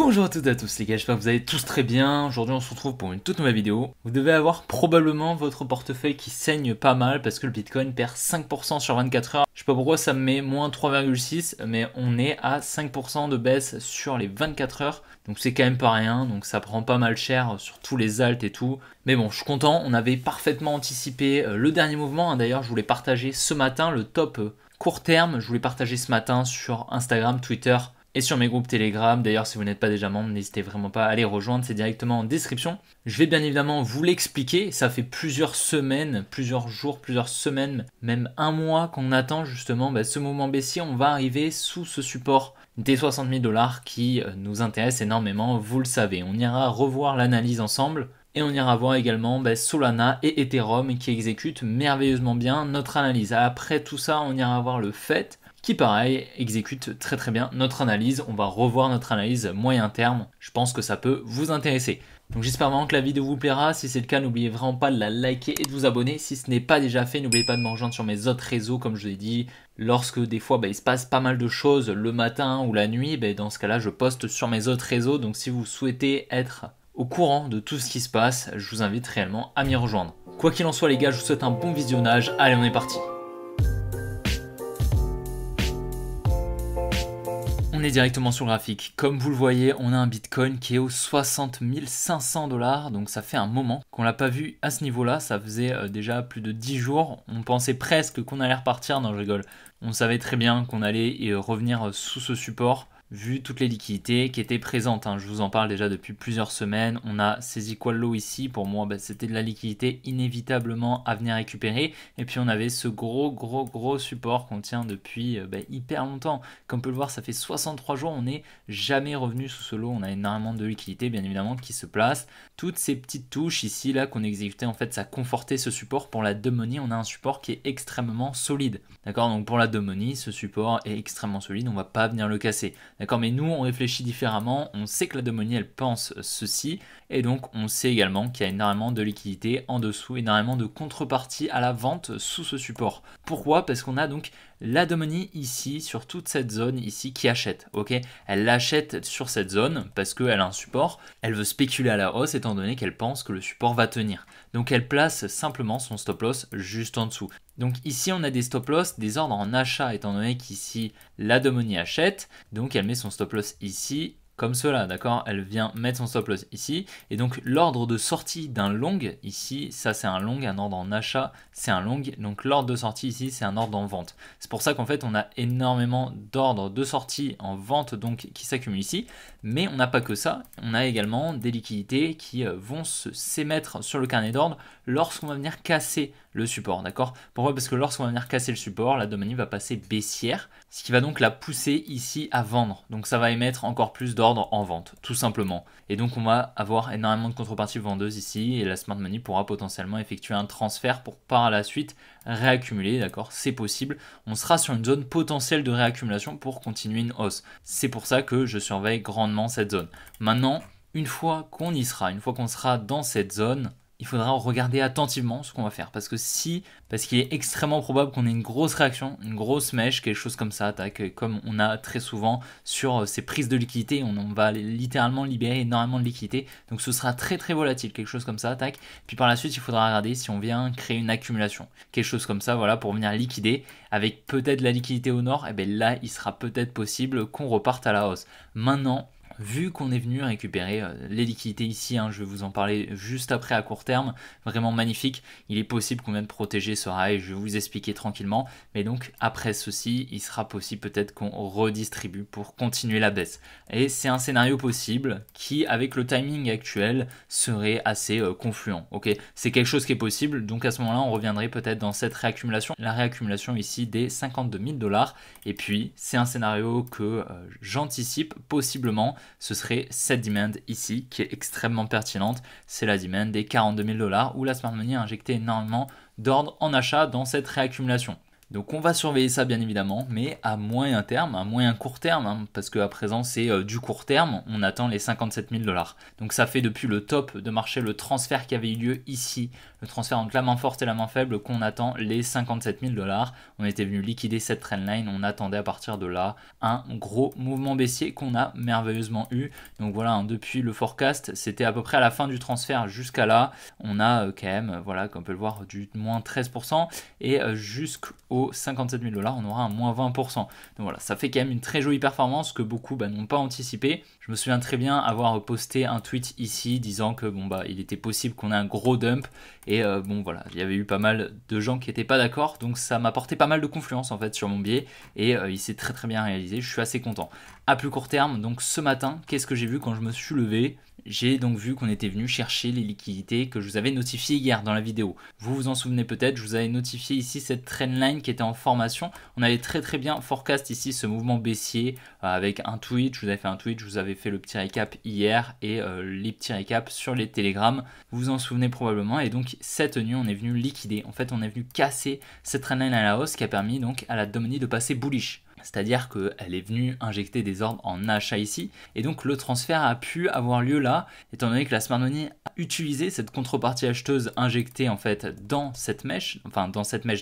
Bonjour à toutes et à tous les gars, j'espère que vous allez tous très bien. Aujourd'hui on se retrouve pour une toute nouvelle vidéo. Vous devez avoir probablement votre portefeuille qui saigne pas mal parce que le Bitcoin perd 5% sur 24 heures. Je sais pas pourquoi ça me met moins 3,6 mais on est à 5% de baisse sur les 24 heures. Donc c'est quand même pas rien, donc ça prend pas mal cher sur tous les alts et tout. Mais bon, je suis content, on avait parfaitement anticipé le dernier mouvement. D'ailleurs je voulais partager ce matin le top court terme. Je voulais partager ce matin sur Instagram, Twitter et sur mes groupes Telegram. D'ailleurs, si vous n'êtes pas déjà membre, n'hésitez vraiment pas à les rejoindre, c'est directement en description. Je vais bien évidemment vous l'expliquer. Ça fait plusieurs semaines, plusieurs jours, plusieurs semaines, même un mois qu'on attend justement ce mouvement baissier. On va arriver sous ce support des 60 000 $ qui nous intéresse énormément, vous le savez. On ira revoir l'analyse ensemble. Et on ira voir également Solana et Ethereum qui exécutent merveilleusement bien notre analyse. Après tout ça, on ira voir le FED qui pareil exécute très très bien notre analyse. On va revoir notre analyse moyen terme. Je pense que ça peut vous intéresser. Donc j'espère vraiment que la vidéo vous plaira. Si c'est le cas, n'oubliez vraiment pas de la liker et de vous abonner. Si ce n'est pas déjà fait, n'oubliez pas de me rejoindre sur mes autres réseaux comme je vous l'ai dit. Lorsque des fois il se passe pas mal de choses le matin ou la nuit, dans ce cas-là je poste sur mes autres réseaux. Donc si vous souhaitez être au courant de tout ce qui se passe, je vous invite réellement à m'y rejoindre. Quoi qu'il en soit les gars, je vous souhaite un bon visionnage. Allez, on est parti. On est directement sur le graphique. Comme vous le voyez, on a un Bitcoin qui est aux 60 500 $. Donc ça fait un moment qu'on l'a pas vu à ce niveau-là. Ça faisait déjà plus de 10 jours. On pensait presque qu'on allait repartir. Non, je rigole. On savait très bien qu'on allait revenir sous ce support, vu toutes les liquidités qui étaient présentes. Je vous en parle déjà depuis plusieurs semaines. On a ces equal low ici. Pour moi, c'était de la liquidité inévitablement à venir récupérer. Et puis on avait ce gros support qu'on tient depuis hyper longtemps. Comme on peut le voir, ça fait 63 jours. On n'est jamais revenu sous ce low. On a énormément de liquidités, bien évidemment, qui se placent. Toutes ces petites touches ici, là, qu'on exécutait, en fait, ça confortait ce support. Pour la dumb money, on a un support qui est extrêmement solide. D'accord? Donc pour la dumb money, ce support est extrêmement solide. On ne va pas venir le casser. D'accord, mais nous on réfléchit différemment, on sait que la dumb money elle pense ceci et donc on sait également qu'il y a énormément de liquidité en dessous, énormément de contrepartie à la vente sous ce support. Pourquoi? Parce qu'on a donc la dumb money ici sur toute cette zone ici qui achète, ok? Elle l'achète sur cette zone parce qu'elle a un support, elle veut spéculer à la hausse étant donné qu'elle pense que le support va tenir. Donc elle place simplement son stop loss juste en dessous. Donc ici on a des stop loss, des ordres en achat étant donné qu'ici la dumb money achète, donc elle met son stop loss ici comme cela, d'accord? Elle vient mettre son stop loss ici et donc l'ordre de sortie d'un long ici, ça c'est un long, un ordre en achat c'est un long, donc l'ordre de sortie ici c'est un ordre en vente. C'est pour ça qu'en fait on a énormément d'ordres de sortie en vente donc qui s'accumulent ici, mais on n'a pas que ça, on a également des liquidités qui vont s'émettre sur le carnet d'ordre lorsqu'on va venir casser le support, d'accord? Pourquoi? Parce que lorsqu'on va venir casser le support, la dumb money va passer baissière, ce qui va donc la pousser ici à vendre. Donc ça va émettre encore plus d'ordre en vente, tout simplement. Et donc on va avoir énormément de contreparties vendeuses ici et la smart money pourra potentiellement effectuer un transfert pour par la suite réaccumuler, d'accord? C'est possible. On sera sur une zone potentielle de réaccumulation pour continuer une hausse. C'est pour ça que je surveille grandement cette zone. Maintenant, une fois qu'on y sera, une fois qu'on sera dans cette zone, il faudra regarder attentivement ce qu'on va faire parce qu'il est extrêmement probable qu'on ait une grosse réaction, une grosse mèche, quelque chose comme ça, comme on a très souvent sur ces prises de liquidité, on va littéralement libérer énormément de liquidité, donc ce sera très volatile, quelque chose comme ça, puis par la suite il faudra regarder si on vient créer une accumulation, quelque chose comme ça, voilà, pour venir liquider, avec peut-être la liquidité au nord, et bien là il sera peut-être possible qu'on reparte à la hausse. Maintenant, vu qu'on est venu récupérer les liquidités ici, je vais vous en parler juste après à court terme, vraiment magnifique, il est possible qu'on vienne protéger ce high, je vais vous expliquer tranquillement, mais donc après ceci, il sera possible peut-être qu'on redistribue pour continuer la baisse. Et c'est un scénario possible qui, avec le timing actuel, serait assez confluent, ok? C'est quelque chose qui est possible, donc à ce moment-là, on reviendrait peut-être dans cette réaccumulation, la réaccumulation ici des 52 000 $, et puis c'est un scénario que j'anticipe possiblement. Ce serait cette demand ici qui est extrêmement pertinente, c'est la demand des 42 000 $ où la smart money a injecté énormément d'ordre en achat dans cette réaccumulation. Donc on va surveiller ça bien évidemment, mais à moyen terme, à moyen court terme, hein, parce qu'à présent c'est du court terme, on attend les 57 000 $. Donc ça fait depuis le top de marché, le transfert qui avait eu lieu ici, le transfert entre la main forte et la main faible, qu'on attend les 57 000 $. On était venu liquider cette trendline, on attendait à partir de là un gros mouvement baissier qu'on a merveilleusement eu. Donc voilà, hein, depuis le forecast, c'était à peu près à la fin du transfert jusqu'à là, on a quand même, voilà, comme on peut le voir, du moins 13%, et jusqu'au 57 000 $, on aura un moins 20%. Donc voilà, ça fait quand même une très jolie performance que beaucoup n'ont pas anticipé. Je me souviens très bien avoir posté un tweet ici disant que bon bah il était possible qu'on ait un gros dump et bon voilà, il y avait eu pas mal de gens qui n'étaient pas d'accord, donc ça m'a apporté pas mal de confluence en fait sur mon biais et il s'est très bien réalisé, je suis assez content. À plus court terme, donc ce matin, qu'est-ce que j'ai vu quand je me suis levé? J'ai donc vu qu'on était venu chercher les liquidités que je vous avais notifiées hier dans la vidéo. Vous vous en souvenez peut-être, je vous avais notifié ici cette trendline qui était en formation. On avait très bien forecast ici ce mouvement baissier avec un tweet. Je vous avais fait un tweet, je vous avais fait le petit récap hier et les petits récaps sur les télégrammes. Vous vous en souvenez probablement. Et donc cette nuit, on est venu liquider. En fait, on est venu casser cette trendline à la hausse qui a permis donc à la Domini de passer bullish. C'est-à-dire qu'elle est venue injecter des ordres en achat ici, et donc le transfert a pu avoir lieu là, étant donné que la smart money a utilisé cette contrepartie acheteuse injectée en fait dans cette mèche,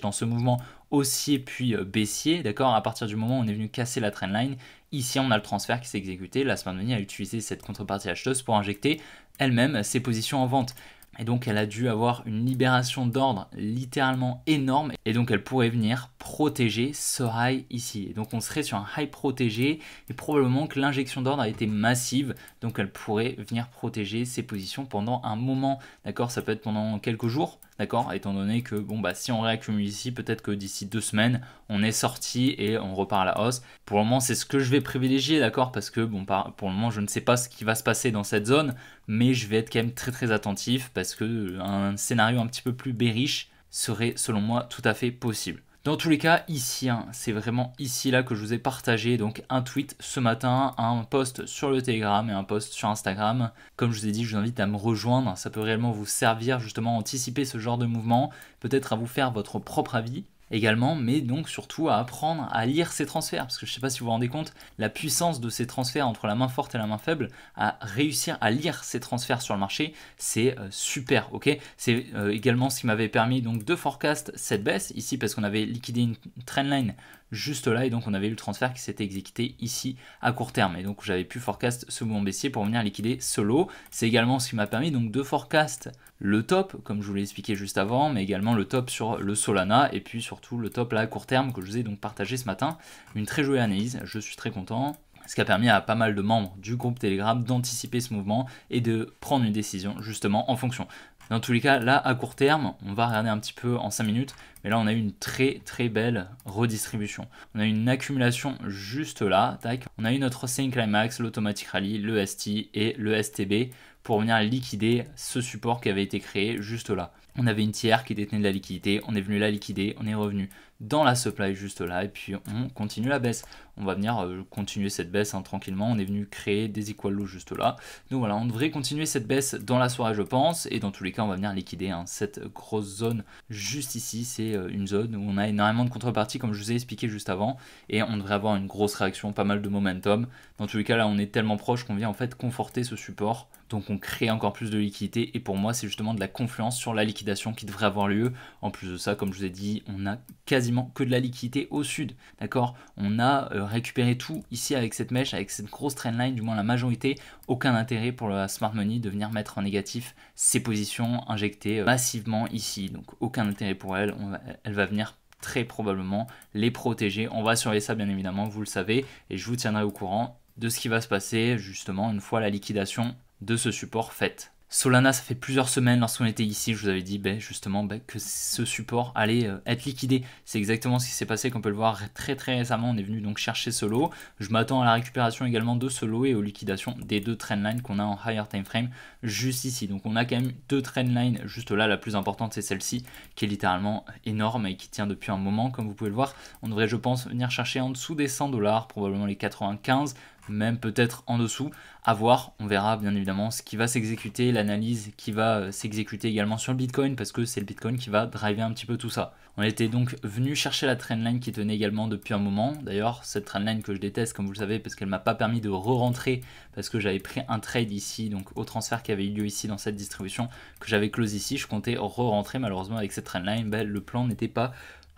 dans ce mouvement haussier puis baissier, d'accord. À partir du moment où on est venu casser la trendline, ici on a le transfert qui s'est exécuté, la smart money a utilisé cette contrepartie acheteuse pour injecter elle-même ses positions en vente. Et donc elle a dû avoir une libération d'ordre littéralement énorme et donc elle pourrait venir protéger ce high ici. Et donc on serait sur un high protégé et probablement que l'injection d'ordre a été massive, donc elle pourrait venir protéger ses positions pendant un moment, d'accord. Ça peut être pendant quelques jours, d'accord, étant donné que bon bah si on réaccumule ici, peut-être que d'ici 2 semaines on est sorti et on repart à la hausse. Pour le moment c'est ce que je vais privilégier, d'accord, parce que bon pour le moment je ne sais pas ce qui va se passer dans cette zone, mais je vais être quand même très attentif parce que un scénario un petit peu plus bearish serait selon moi tout à fait possible. Dans tous les cas, ici, hein, c'est vraiment ici là que je vous ai partagé donc un tweet ce matin, un post sur le Telegram et un post sur Instagram. Comme je vous ai dit, je vous invite à me rejoindre, ça peut réellement vous servir justement à anticiper ce genre de mouvement, peut-être à vous faire votre propre avis également, mais donc surtout à apprendre à lire ces transferts, parce que je ne sais pas si vous vous rendez compte, la puissance de ces transferts entre la main forte et la main faible, à réussir à lire ces transferts sur le marché, c'est super, ok. C'est également ce qui m'avait permis donc de forecast cette baisse ici, parce qu'on avait liquidé une trendline juste là, et donc on avait eu le transfert qui s'était exécuté ici à court terme, et donc j'avais pu forecast ce mouvement baissier pour venir liquider ce lot. C'est également ce qui m'a permis donc de forecast le top, comme je vous l'ai expliqué juste avant, mais également le top sur le Solana, et puis surtout le top là à court terme que je vous ai donc partagé ce matin. Une très jolie analyse, je suis très content. Ce qui a permis à pas mal de membres du groupe Telegram d'anticiper ce mouvement et de prendre une décision justement en fonction. Dans tous les cas, là à court terme, on va regarder un petit peu en 5 minutes, mais là on a eu une très belle redistribution. On a eu une accumulation juste là, tac. On a eu notre Selling Climax, l'Automatic Rally, le ST et le STB pour venir liquider ce support qui avait été créé juste là. On avait une tiers qui détenait de la liquidité, on est venu la liquider, on est revenu dans la supply juste là et puis on continue la baisse. On va venir continuer cette baisse hein, tranquillement, on est venu créer des equal lows juste là. Donc voilà, on devrait continuer cette baisse dans la soirée je pense, et dans tous les cas on va venir liquider hein, cette grosse zone juste ici. C'est une zone où on a énormément de contreparties comme je vous ai expliqué juste avant, et on devrait avoir une grosse réaction, pas mal de momentum. Dans tous les cas là on est tellement proche qu'on vient en fait conforter ce support, donc on crée encore plus de liquidité, et pour moi c'est justement de la confluence sur la liquidation qui devrait avoir lieu. En plus de ça, comme je vous ai dit, on a quasiment que de la liquidité au sud, d'accord. On a récupéré tout ici avec cette mèche, avec cette grosse trendline, du moins la majorité. Aucun intérêt pour la smart money de venir mettre en négatif ses positions injectées massivement ici, donc aucun intérêt pour elle. Elle va venir très probablement les protéger. On va surveiller ça bien évidemment, vous le savez, et je vous tiendrai au courant de ce qui va se passer justement une fois la liquidation de ce support faite. Solana, ça fait plusieurs semaines lorsqu'on était ici, je vous avais dit justement que ce support allait être liquidé. C'est exactement ce qui s'est passé, comme on peut le voir très récemment. On est venu donc chercher ce lot. Je m'attends à la récupération également de ce lot et aux liquidations des deux trendlines qu'on a en higher time frame juste ici. Donc on a quand même deux trendlines juste là. La plus importante c'est celle-ci qui est littéralement énorme et qui tient depuis un moment, comme vous pouvez le voir. On devrait, je pense, venir chercher en dessous des $100, probablement les 95. même peut-être en dessous, à voir, on verra bien évidemment ce qui va s'exécuter, l'analyse qui va s'exécuter également sur le Bitcoin, parce que c'est le Bitcoin qui va driver un petit peu tout ça. On était donc venu chercher la trendline qui tenait également depuis un moment, d'ailleurs cette trendline que je déteste comme vous le savez, parce qu'elle m'a pas permis de re-rentrer, parce que j'avais pris un trade ici, donc au transfert qui avait eu lieu ici dans cette distribution, que j'avais close ici, je comptais re-rentrer, malheureusement avec cette trendline, le plan n'était pas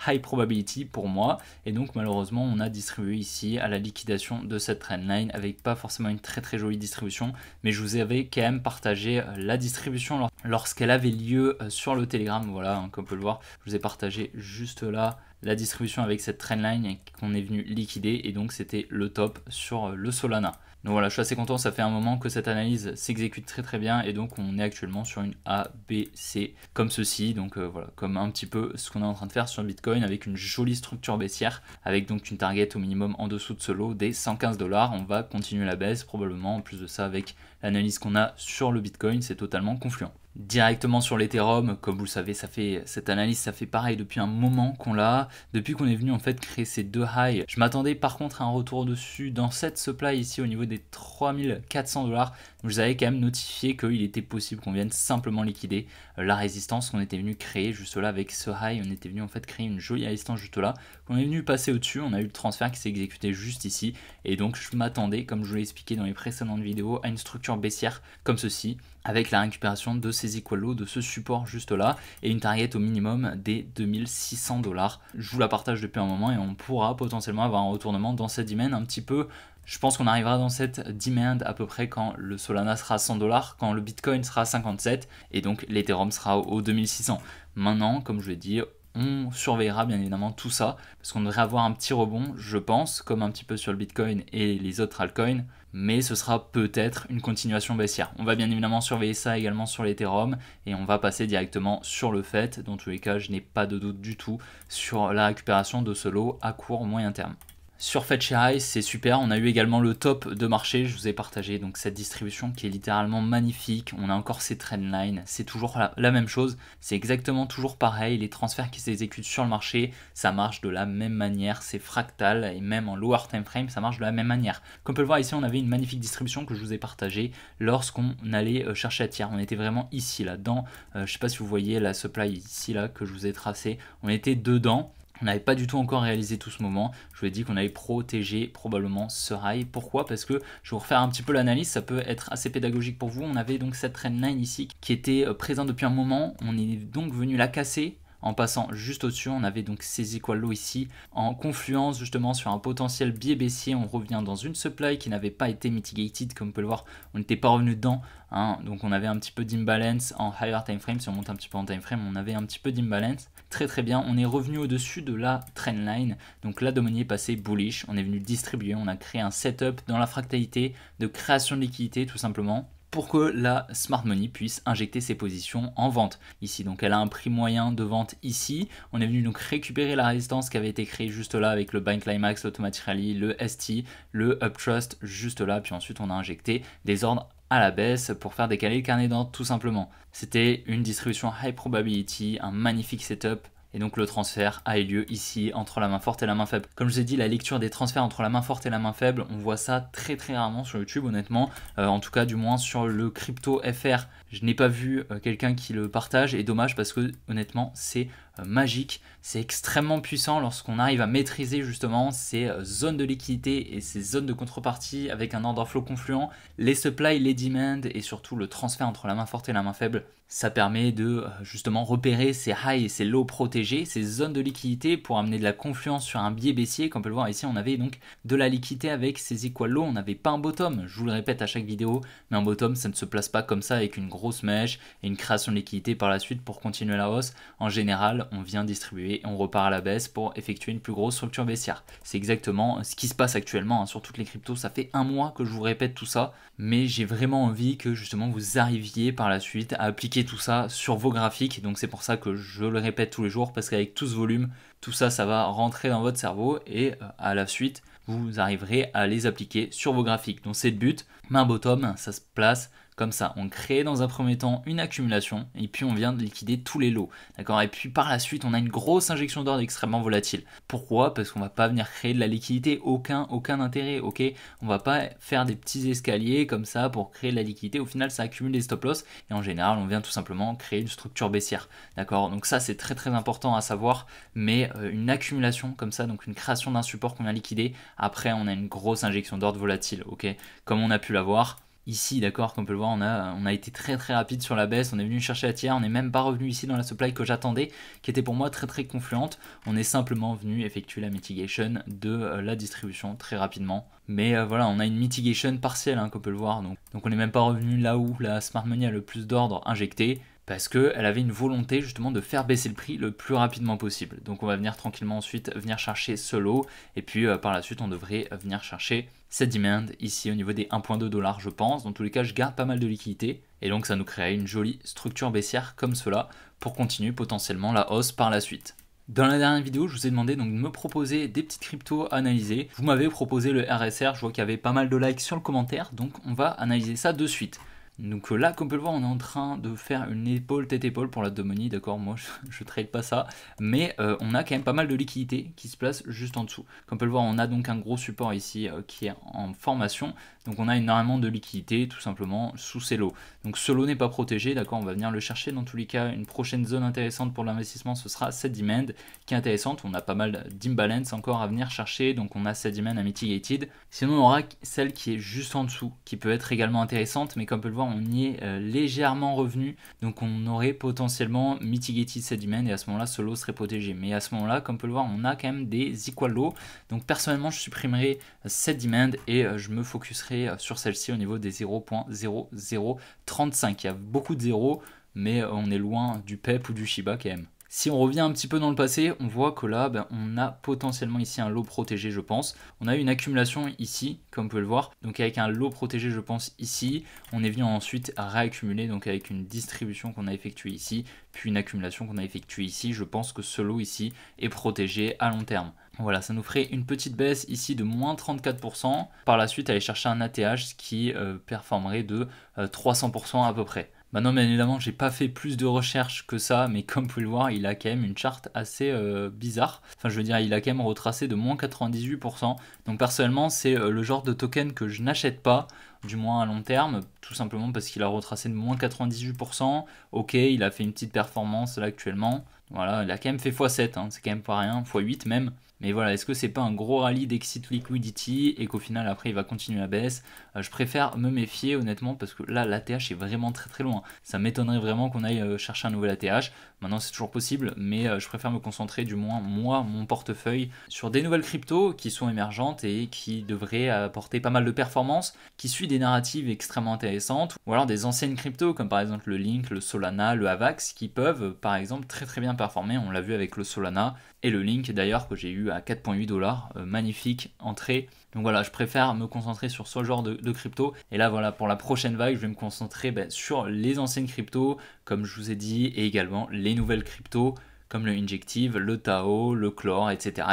high probability pour moi, et donc malheureusement on a distribué ici à la liquidation de cette trendline avec pas forcément une très jolie distribution, mais je vous avais quand même partagé la distribution lorsqu'elle avait lieu sur le Telegram. Voilà, hein, comme on peut le voir, je vous ai partagé juste là la distribution avec cette trendline qu'on est venu liquider, et donc c'était le top sur le Solana. Donc voilà, je suis assez content, ça fait un moment que cette analyse s'exécute très bien, et donc on est actuellement sur une A, B, C comme ceci, donc voilà, comme un petit peu ce qu'on est en train de faire sur le Bitcoin, avec une jolie structure baissière, avec donc une target au minimum en dessous de ce lot des 115 $. On va continuer la baisse probablement, en plus de ça avec l'analyse qu'on a sur le Bitcoin, c'est totalement confluent. Directement sur l'Ethereum, comme vous le savez, cette analyse, ça fait pareil depuis un moment qu'on l'a, depuis qu'on est venu en fait créer ces deux highs. Je m'attendais par contre à un retour dessus dans cette supply ici au niveau des 3400 $. Je vous avais quand même notifié qu'il était possible qu'on vienne simplement liquider la résistance qu'on était venu créer juste là avec ce high. On était venu en fait créer une jolie résistance juste là, qu'on est venu passer au-dessus. On a eu le transfert qui s'est exécuté juste ici, et donc je m'attendais, comme je vous l'ai expliqué dans les précédentes vidéos, à une structure baissière comme ceci, avec la récupération de ces equal lows, de ce support juste là, et une target au minimum des 2600 $. Je vous la partage depuis un moment, et on pourra potentiellement avoir un retournement dans cette demand un petit peu. Je pense qu'on arrivera dans cette demand à peu près quand le Solana sera à 100 $, quand le Bitcoin sera à 57, et donc l'Ethereum sera aux 2600. Maintenant, comme je l'ai dit, on surveillera bien évidemment tout ça, parce qu'on devrait avoir un petit rebond, je pense, comme un petit peu sur le Bitcoin et les autres altcoins, mais ce sera peut-être une continuation baissière. On va bien évidemment surveiller ça également sur l'Ethereum, et on va passer directement sur le fait. Dans tous les cas, je n'ai pas de doute du tout sur la récupération de ce lot à court moyen terme. Sur FetchAI, c'est super, on a eu également le top de marché, je vous ai partagé donc cette distribution qui est littéralement magnifique. On a encore ces trendlines, c'est toujours la même chose, c'est exactement toujours pareil, les transferts qui s'exécutent sur le marché, ça marche de la même manière, c'est fractal, et même en lower time frame, ça marche de la même manière. Comme on peut le voir ici, on avait une magnifique distribution que je vous ai partagée lorsqu'on allait chercher la tiers. On était vraiment ici, là, dans, je sais pas si vous voyez la supply ici, là, que je vous ai tracé, on était dedans. On n'avait pas du tout encore réalisé tout ce moment. Je vous ai dit qu'on allait protéger probablement ce high. Pourquoi? Parce que je vais vous refaire un petit peu l'analyse, ça peut être assez pédagogique pour vous. On avait donc cette trendline ici qui était présente depuis un moment. On est donc venu la casser en passant juste au-dessus. On avait donc ces equal lows ici en confluence justement sur un potentiel biais baissier. On revient dans une supply qui n'avait pas été mitigated, comme on peut le voir. On n'était pas revenu dedans, hein. Donc on avait un petit peu d'imbalance en higher time frame. Si on monte un petit peu en time frame, on avait un petit peu d'imbalance. Très bien, on est revenu au-dessus de la trendline, donc la Dominier est passé bullish, on est venu distribuer, on a créé un setup dans la fractalité de création de liquidité tout simplement, pour que la Smart Money puisse injecter ses positions en vente ici. Donc elle a un prix moyen de vente ici, on est venu donc récupérer la résistance qui avait été créée juste là avec le Bind Climax, l'Automatic Rally, le ST, le Uptrust juste là, puis ensuite on a injecté des ordres à la baisse pour faire décaler le carnet d'ordre tout simplement. C'était une distribution high probability, un magnifique setup, et donc le transfert a eu lieu ici entre la main forte et la main faible. Comme je vous ai dit, la lecture des transferts entre la main forte et la main faible, on voit ça très rarement sur YouTube honnêtement, en tout cas du moins sur le crypto FR, je n'ai pas vu quelqu'un qui le partage, et dommage parce que honnêtement c'est magique, c'est extrêmement puissant lorsqu'on arrive à maîtriser justement ces zones de liquidité et ces zones de contrepartie avec un order flow confluent, les supply, les demand et surtout le transfert entre la main forte et la main faible. Ça permet de justement repérer ces highs et ces lows protégés, ces zones de liquidité pour amener de la confluence sur un biais baissier. Comme on peut le voir ici, on avait donc de la liquidité avec ces equal lows, on n'avait pas un bottom, je vous le répète à chaque vidéo, mais un bottom ça ne se place pas comme ça avec une grosse mèche et une création de liquidité par la suite pour continuer la hausse. En général, on vient distribuer et on repart à la baisse pour effectuer une plus grosse structure baissière. C'est exactement ce qui se passe actuellement sur toutes les cryptos. Ça fait un mois que je vous répète tout ça, mais j'ai vraiment envie que justement vous arriviez par la suite à appliquer tout ça sur vos graphiques. Donc c'est pour ça que je le répète tous les jours, parce qu'avec tout ce volume, tout ça, ça va rentrer dans votre cerveau et à la suite, vous arriverez à les appliquer sur vos graphiques. Donc c'est le but. Mais un bottom, ça se place Comme ça, on crée dans un premier temps une accumulation et puis on vient de liquider tous les lots. D'accord? Et puis par la suite, on a une grosse injection d'ordre extrêmement volatile. Pourquoi? Parce qu'on va pas venir créer de la liquidité, aucun intérêt, ok? On va pas faire des petits escaliers comme ça pour créer de la liquidité. Au final, ça accumule des stop loss et en général, on vient tout simplement créer une structure baissière. D'accord? Donc ça, c'est très important à savoir, mais une accumulation comme ça, donc une création d'un support qu'on vient liquider, après on a une grosse injection d'ordre volatile, ok? Comme on a pu l'avoir. Ici, d'accord, comme on peut le voir, on a été très rapide sur la baisse, on est venu chercher la tiers, on n'est même pas revenu ici dans la supply que j'attendais, qui était pour moi très confluente. On est simplement venu effectuer la mitigation de la distribution très rapidement. Mais voilà, on a une mitigation partielle, hein, comme on peut le voir, donc on n'est même pas revenu là où la smart money a le plus d'ordre injecté, parce qu'elle avait une volonté justement de faire baisser le prix le plus rapidement possible. Donc on va venir tranquillement ensuite venir chercher ce lot, et puis par la suite on devrait venir chercher cette demand ici au niveau des 1,2 $, je pense. Dans tous les cas, je garde pas mal de liquidité, et donc ça nous créerait une jolie structure baissière comme cela pour continuer potentiellement la hausse par la suite. Dans la dernière vidéo, je vous ai demandé donc de me proposer des petites cryptos à analyser. Vous m'avez proposé le RSR, je vois qu'il y avait pas mal de likes sur le commentaire, donc on va analyser ça de suite. Donc là, comme on peut le voir, on est en train de faire une épaule tête-épaule pour la Domini, d'accord, moi je trade pas ça, mais on a quand même pas mal de liquidités qui se placent juste en dessous. Comme on peut le voir, on a donc un gros support ici qui est en formation, donc on a énormément de liquidités tout simplement sous ces lots. Donc ce lot n'est pas protégé, d'accord, on va venir le chercher. Dans tous les cas, une prochaine zone intéressante pour l'investissement, ce sera cette demand qui est intéressante. On a pas mal d'imbalance encore à venir chercher, donc on a cette demand à mitigated. Sinon on aura celle qui est juste en dessous, qui peut être également intéressante, mais comme on peut le voir, on y est légèrement revenu, donc on aurait potentiellement mitigated cette demand et à ce moment-là, ce lot serait protégé. Mais à ce moment-là, comme on peut le voir, on a quand même des equal lows. Donc personnellement, je supprimerai cette demand et je me focuserai sur celle-ci au niveau des 0.0035. Il y a beaucoup de zéros, mais on est loin du PEP ou du Shiba quand même. Si on revient un petit peu dans le passé, on voit que là, on a potentiellement ici un lot protégé, je pense. On a eu une accumulation ici, comme vous pouvez le voir. Donc avec un lot protégé, je pense, ici. On est venu ensuite réaccumuler, donc avec une distribution qu'on a effectuée ici, puis une accumulation qu'on a effectuée ici. Je pense que ce lot ici est protégé à long terme. Voilà, ça nous ferait une petite baisse ici de moins 34%. Par la suite, aller chercher un ATH qui performerait de 300% à peu près. Maintenant, bien évidemment, j'ai pas fait plus de recherches que ça, mais comme vous pouvez le voir, il a quand même une charte assez bizarre. Enfin, je veux dire, il a quand même retracé de moins 98%. Donc personnellement, c'est le genre de token que je n'achète pas, du moins à long terme, tout simplement parce qu'il a retracé de moins 98%. Ok, il a fait une petite performance là actuellement. Voilà, il a quand même fait x7, hein, c'est quand même pas rien, x8 même. Mais voilà, est-ce que c'est pas un gros rallye d'exit liquidity et qu'au final après il va continuer à baisse? Je préfère me méfier honnêtement parce que là l'ATH est vraiment très loin. Ça m'étonnerait vraiment qu'on aille chercher un nouvel ATH. Maintenant c'est toujours possible, mais je préfère me concentrer du moins moi, mon portefeuille, sur des nouvelles cryptos qui sont émergentes et qui devraient apporter pas mal de performances, qui suivent des narratives extrêmement intéressantes, ou alors des anciennes cryptos comme par exemple le Link, le Solana, le Avax qui peuvent par exemple très bien performer. On l'a vu avec le Solana et le Link d'ailleurs que j'ai eu à 4,8 $, magnifique entrée. Donc voilà, je préfère me concentrer sur ce genre de crypto. Et là voilà, pour la prochaine vague, je vais me concentrer sur les anciennes cryptos, comme je vous ai dit, et également les nouvelles cryptos, comme le Injective, le Tao, le Chlore, etc.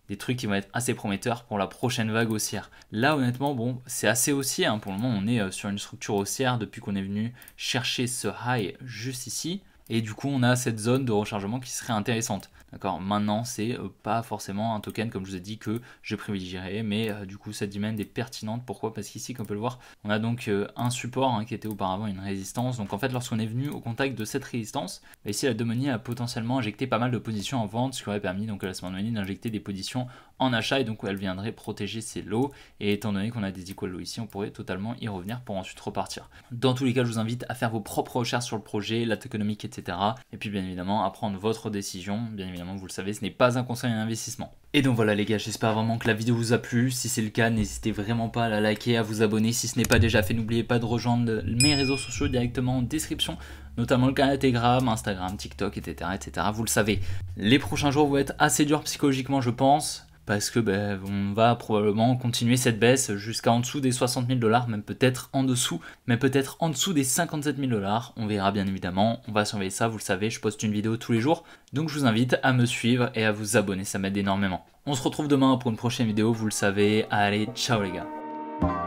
Des trucs qui vont être assez prometteurs pour la prochaine vague haussière. Là honnêtement, bon, c'est assez haussier, hein. Pour le moment on est sur une structure haussière depuis qu'on est venu chercher ce high juste ici. Et du coup on a cette zone de rechargement qui serait intéressante. D'accord, maintenant c'est pas forcément un token comme je vous ai dit que je privilégierais, mais du coup cette demand est pertinente. Pourquoi? Parce qu'ici comme on peut le voir, on a donc un support, hein, qui était auparavant une résistance. Donc en fait lorsqu'on est venu au contact de cette résistance, ici la Domini a potentiellement injecté pas mal de positions en vente, ce qui aurait permis donc à la smart money d'injecter des positions en achat, et donc elle viendrait protéger ces lots. Et étant donné qu'on a des equal lows ici, on pourrait totalement y revenir pour ensuite repartir. Dans tous les cas, je vous invite à faire vos propres recherches sur le projet, la tokenomique, etc. Et puis bien évidemment à prendre votre décision. Bien évidemment, vous le savez, ce n'est pas un conseil d'investissement. Et donc voilà les gars, j'espère vraiment que la vidéo vous a plu. Si c'est le cas, n'hésitez vraiment pas à la liker, à vous abonner si ce n'est pas déjà fait. N'oubliez pas de rejoindre mes réseaux sociaux directement en description, notamment le canal Telegram, Instagram, TikTok, etc. Vous le savez, les prochains jours vont être assez durs psychologiquement, je pense, parce que on va probablement continuer cette baisse jusqu'à en dessous des 60 000 $, même peut-être en dessous, mais peut-être en dessous des 57 000 $. On verra bien évidemment, on va surveiller ça, vous le savez, je poste une vidéo tous les jours, donc je vous invite à me suivre et à vous abonner, ça m'aide énormément. On se retrouve demain pour une prochaine vidéo, vous le savez, allez, ciao les gars.